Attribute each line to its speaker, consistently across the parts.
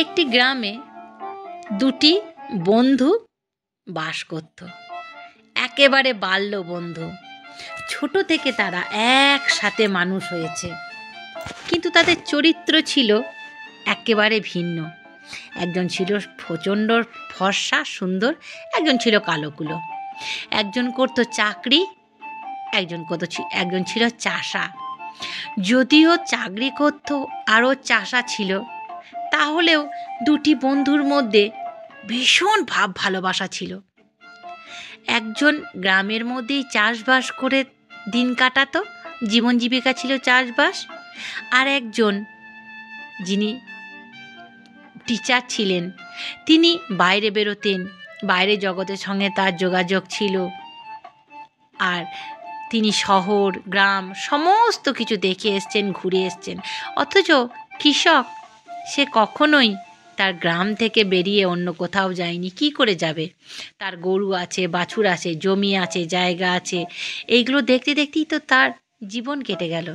Speaker 1: একটি গ্রামে দুটি বন্ধু বাস করত। একেবারে বাল্য বন্ধু। ছোট থেকে তারা একসাথে মানুষ হয়েছে, কিন্তু তাদের চরিত্র ছিল একেবারে ভিন্ন। একজন ছিল প্রচণ্ড ফর্সা সুন্দর, একজন ছিল কালোকুলো। একজন করত চাকরি, একজন ছিল চাষা। যদিও চাকরি করত আরও চাষা ছিল, তাহলেও দুটি বন্ধুর মধ্যে ভীষণ ভাব ভালোবাসা ছিল। একজন গ্রামের মধ্যেই চাষবাস করে দিন কাটাতো, জীবন জীবিকা ছিল চাষবাস। আর একজন যিনি টিচার ছিলেন, তিনি বাইরে বেরোতেন, বাইরে জগতের সঙ্গে তার যোগাযোগ ছিল। আর তিনি শহর গ্রাম সমস্ত কিছু দেখে এসছেন, ঘুরে এসছেন। অথচ কৃষক, সে কখনোই তার গ্রাম থেকে বেরিয়ে অন্য কোথাও যায়নি। কি করে যাবে? তার গরু আছে, বাছুর আছে, জমি আছে, জায়গা আছে, এইগুলো দেখতে দেখতেই তো তার জীবন কেটে গেল।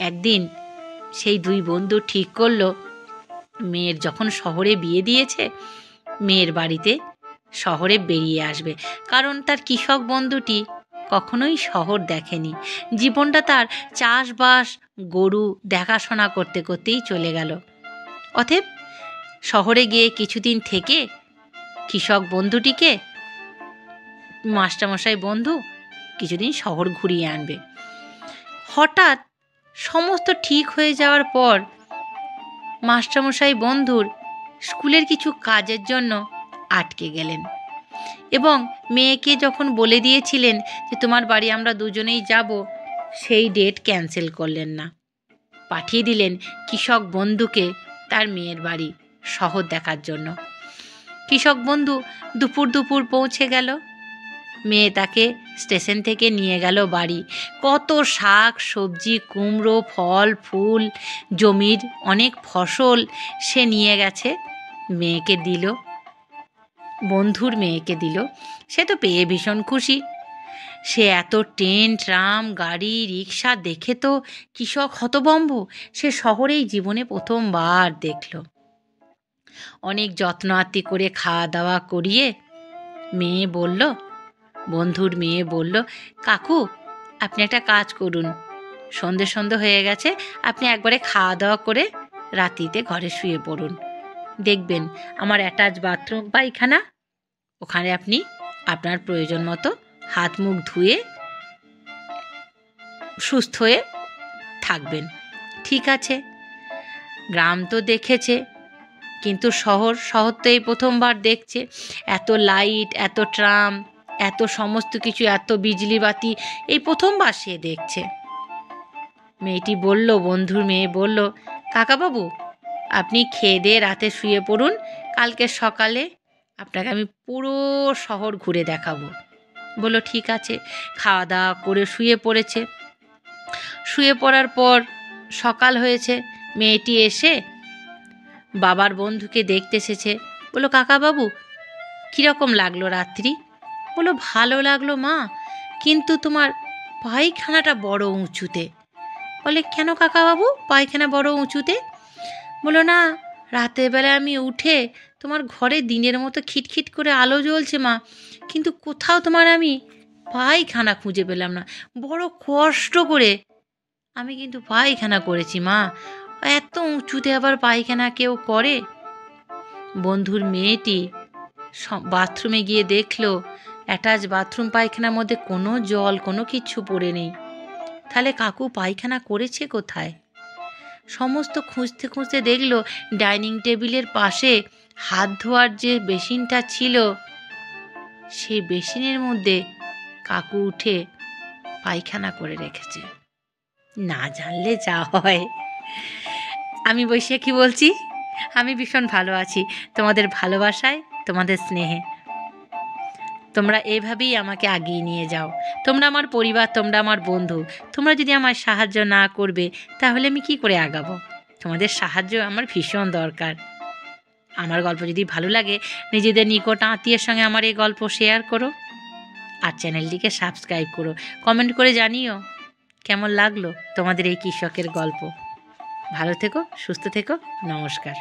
Speaker 1: একদিন সেই দুই বন্ধু ঠিক করলো, মেয়ের যখন শহরে বিয়ে দিয়েছে, মেয়ের বাড়িতে শহরে বেরিয়ে আসবে। কারণ তার কৃষক বন্ধুটি কখনোই শহর দেখেনি। জীবনটা তার চাষবাস, গরু দেখাশোনা করতে করতেই চলে গেল। অতএব শহরে গিয়ে কিছুদিন থেকে কৃষক বন্ধুটিকে মাস্টারমশাই বন্ধু কিছুদিন শহর ঘুরিয়ে আনবে। হঠাৎ সমস্ত ঠিক হয়ে যাওয়ার পর মাস্টারমশাই বন্ধুর স্কুলের কিছু কাজের জন্য আটকে গেলেন এবং মেয়েকে যখন বলে দিয়েছিলেন যে তোমার বাড়ি আমরা দুজনেই যাব, সেই ডেট ক্যান্সেল করলেন না। পাঠিয়ে দিলেন কৃষক বন্ধুকে তার মেয়ের বাড়ি শহর দেখার জন্য। কৃষক বন্ধু দুপুর দুপুর পৌঁছে গেল। মেয়ে তাকে স্টেশন থেকে নিয়ে গেল বাড়ি। কত শাক সবজি, কুমড়ো, ফল ফুল, জমির অনেক ফসল সে নিয়ে গেছে, মেয়েকে দিল, বন্ধুর মেয়েকে দিল। সে তো পেয়ে ভীষণ খুশি। সে এত ট্রেন, ট্রাম, গাড়ি, রিক্সা দেখে তো কৃষক হতভম্ব। সে শহরেই জীবনে প্রথমবার দেখল। অনেক যত্ন আত্তি করে খাওয়া দাওয়া করিয়ে বন্ধুর মেয়ে বলল, কাকু আপনি একটা কাজ করুন, সন্ধে হয়ে গেছে, আপনি একবারে খাওয়া দাওয়া করে রাত্রিতে ঘরে শুয়ে পড়ুন। দেখবেন আমার অ্যাটাচ বাথরুম পায়খানা, ওখানে আপনি আপনার প্রয়োজন মতো হাত মুখ ধুয়ে সুস্থ হয়ে থাকবেন। ঠিক আছে। গ্রাম তো দেখেছে, কিন্তু শহর তো এই প্রথমবার দেখছে। এত লাইট, এত ট্রাম, এত সমস্ত কিছু, এত বিজলি বাতি এই প্রথমবার সে দেখছে। মেয়েটি বলল, বন্ধুর মেয়ে বলল, কাকাবাবু আপনি খেয়ে দিয়ে রাতে শুয়ে পড়ুন, কালকে সকালে আপনাকে আমি পুরো শহর ঘুরে দেখাবো। বলল ঠিক আছে। খাওয়া দাওয়া করে শুয়ে পড়েছে। শুয়ে পড়ার পর সকাল হয়েছে। মেয়েটি এসে বাবার বন্ধুকে দেখতে এসেছে। বলল, কাকাবাবু কীরকম লাগলো রাত্রি? বলল, ভালো লাগলো মা, কিন্তু তোমার পায়খানাটা বড় উঁচুতে। বলে, কেন কাকাবাবু পায়খানা বড় উঁচুতে? বললো, না রাতের বেলা আমি উঠে তোমার ঘরে দিনের মতো খিটখিট করে আলো জ্বলছে মা, কিন্তু কোথাও তোমার আমি পায়খানা খুঁজে পেলাম না। বড় কষ্ট করে আমি কিন্তু পায়খানা করেছি মা, এত উঁচুতে আবার পায়খানা কেউ করে? বন্ধুর মেয়েটি বাথরুমে গিয়ে দেখলো অ্যাটাচ বাথরুম পায়খানার মধ্যে কোনো জল, কোনো কিচ্ছু পড়ে নেই। তাহলে কাকু পায়খানা করেছে কোথায়? সমস্ত খুঁজতে খুঁজতে দেখলো ডাইনিং টেবিলের পাশে হাত ধোয়ার যে বেসিনটা ছিল, সেই বেসিনের মধ্যে কাকু উঠে পায়খানা করে রেখেছে। না জানলে যা হয়। আমি বৈশাখী বলছি, আমি ভীষণ ভালো আছি তোমাদের ভালোবাসায়, তোমাদের স্নেহে। তোমরা এভাবেই আমাকে আগিয়ে নিয়ে যাও। তোমরা আমার পরিবার, তোমরা আমার বন্ধু। তোমরা যদি আমার সাহায্য না করবে তাহলে আমি কি করে আগাবো? তোমাদের সাহায্য আমার ভীষণ দরকার। আমার গল্প যদি ভালো লাগে নিজেদের নিকট আত্মীয়ের সঙ্গে আমার এই গল্প শেয়ার করো, আর চ্যানেলটিকে সাবস্ক্রাইব করো। কমেন্ট করে জানিও কেমন লাগলো তোমাদের এই কৃষকের গল্প। ভালো থেকো, সুস্থ থেকো, নমস্কার।